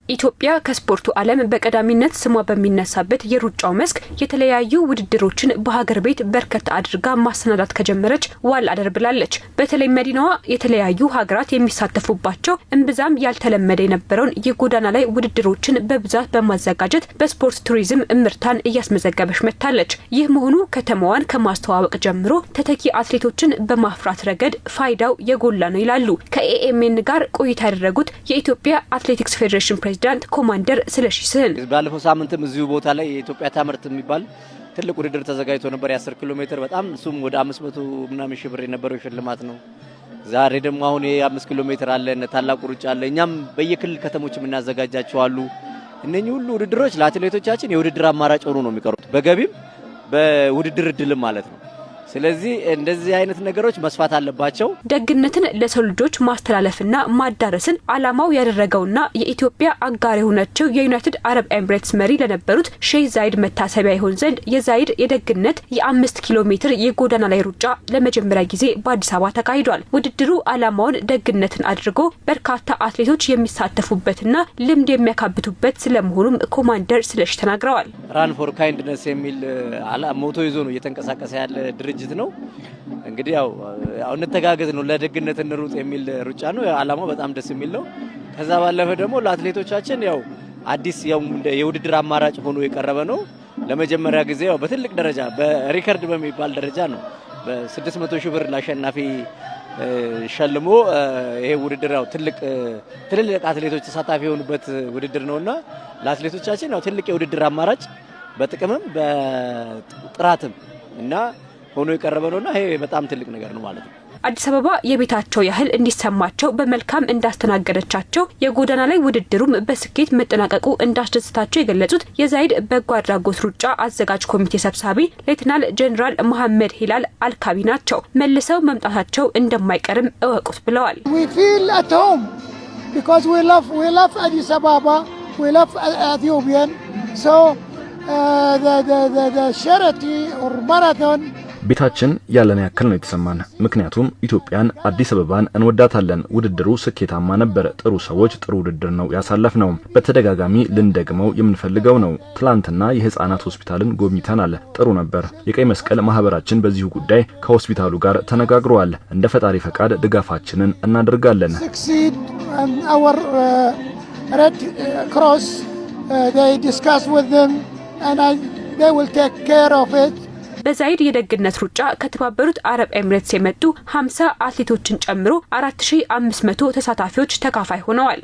ኢትዮጵያ ከስፖርቱ ዓለም በቀዳሚነት ስሟ በሚነሳበት የሩጫው መስክ የተለያዩ ውድድሮችን በሀገር ቤት በርከት አድርጋ ማሰናዳት ከጀመረች ዋል አደር ብላለች። በተለይ መዲናዋ የተለያዩ ሀገራት የሚሳተፉባቸው እንብዛም ያልተለመደ የነበረውን የጎዳና ላይ ውድድሮችን በብዛት በማዘጋጀት በስፖርት ቱሪዝም እምርታን እያስመዘገበች መጥታለች። ይህ መሆኑ ከተማዋን ከማስተዋወቅ ጀምሮ ተተኪ አትሌቶችን በማፍራት ረገድ ፋይዳው የጎላ ነው ይላሉ ከኤኤምኤን ጋር ቆይታ ያደረጉት የኢትዮጵያ አትሌቲክስ ፌዴሬሽን ፕሬዝዳንት ኮማንደር ስለሺ ስህን ባለፈው ሳምንትም እዚሁ ቦታ ላይ የኢትዮጵያ ታምርት የሚባል ትልቅ ውድድር ተዘጋጅቶ ነበር። የ10 ኪሎ ሜትር በጣም እሱም ወደ 500 ምናምን ሺህ ብር የነበረው ሽልማት ነው። ዛሬ ደግሞ አሁን የ5 ኪሎ ሜትር አለ፣ ታላቁ ሩጫ አለ። እኛም በየክልል ከተሞች የምናዘጋጃቸው አሉ። እነኚህ ሁሉ ውድድሮች ለአትሌቶቻችን የውድድር አማራጭ ሆኖ ነው የሚቀሩት፣ በገቢም በውድድር እድልም ማለት ነው። ስለዚህ እንደዚህ አይነት ነገሮች መስፋት አለባቸው። ደግነትን ለሰው ልጆች ማስተላለፍና ማዳረስን አላማው ያደረገውና የኢትዮጵያ አጋር የሆነችው የዩናይትድ አረብ ኤምሬትስ መሪ ለነበሩት ሼህ ዛይድ መታሰቢያ ይሆን ዘንድ የዛይድ የደግነት የ5 ኪሎ ሜትር የጎዳና ላይ ሩጫ ለመጀመሪያ ጊዜ በአዲስ አበባ ተካሂዷል። ውድድሩ አላማውን ደግነትን አድርጎ በርካታ አትሌቶች የሚሳተፉበትና ልምድ የሚያካብቱበት ስለመሆኑም ኮማንደር ስለሺ ተናግረዋል። ራን ፎር ካይንድነስ የሚል ሞቶ ይዞ ነው እየተንቀሳቀሰ ያለ ድርጅት ነው። እንግዲህ ያው እንተጋገዝ ነው፣ ለደግነት እንሩጥ የሚል ሩጫ ነው። አላማው በጣም ደስ የሚል ነው። ከዛ ባለፈ ደግሞ ለአትሌቶቻችን ያው አዲስ ያው የውድድር አማራጭ ሆኖ የቀረበ ነው። ለመጀመሪያ ጊዜ ያው በትልቅ ደረጃ በሪከርድ በሚባል ደረጃ ነው በ600 ሺህ ብር ለአሸናፊ ሸልሞ ይሄ ውድድር ያው ትልልቅ አትሌቶች ተሳታፊ የሆኑበት ውድድር ነውና ለአትሌቶቻችን ያው ትልቅ የውድድር አማራጭ በጥቅምም በጥራትም እና ሆኖ የቀረበ ነውና ይሄ በጣም ትልቅ ነገር ነው ማለት ነው። አዲስ አበባ የቤታቸው ያህል እንዲሰማቸው በመልካም እንዳስተናገደቻቸው የጎዳና ላይ ውድድሩም በስኬት መጠናቀቁ እንዳስደሰታቸው የገለጹት የዛይድ በጎ አድራጎት ሩጫ አዘጋጅ ኮሚቴ ሰብሳቢ ሌተናል ጀነራል መሐመድ ሂላል አልካቢ ናቸው። መልሰው መምጣታቸው እንደማይቀርም እወቁት ብለዋል። We feel at home because we love Addis Ababa, we love Ethiopian. So the charity or marathon ቤታችን ያለን ያክል ነው የተሰማን። ምክንያቱም ኢትዮጵያን አዲስ አበባን እንወዳታለን። ውድድሩ ስኬታማ ነበር። ጥሩ ሰዎች፣ ጥሩ ውድድር ነው ያሳለፍነው። በተደጋጋሚ ልንደግመው የምንፈልገው ነው። ትላንትና የህፃናት ሆስፒታልን ጎብኝተናል። ጥሩ ነበር። የቀይ መስቀል ማህበራችን በዚሁ ጉዳይ ከሆስፒታሉ ጋር ተነጋግሯል። እንደ ፈጣሪ ፈቃድ ድጋፋችንን እናደርጋለን። Our Red Cross they discuss with them and they will take care of it. በዛይድ የደግነት ሩጫ ከተባበሩት አረብ ኤምሬትስ የመጡ 50 አትሌቶችን ጨምሮ 4500 ተሳታፊዎች ተካፋይ ሆነዋል።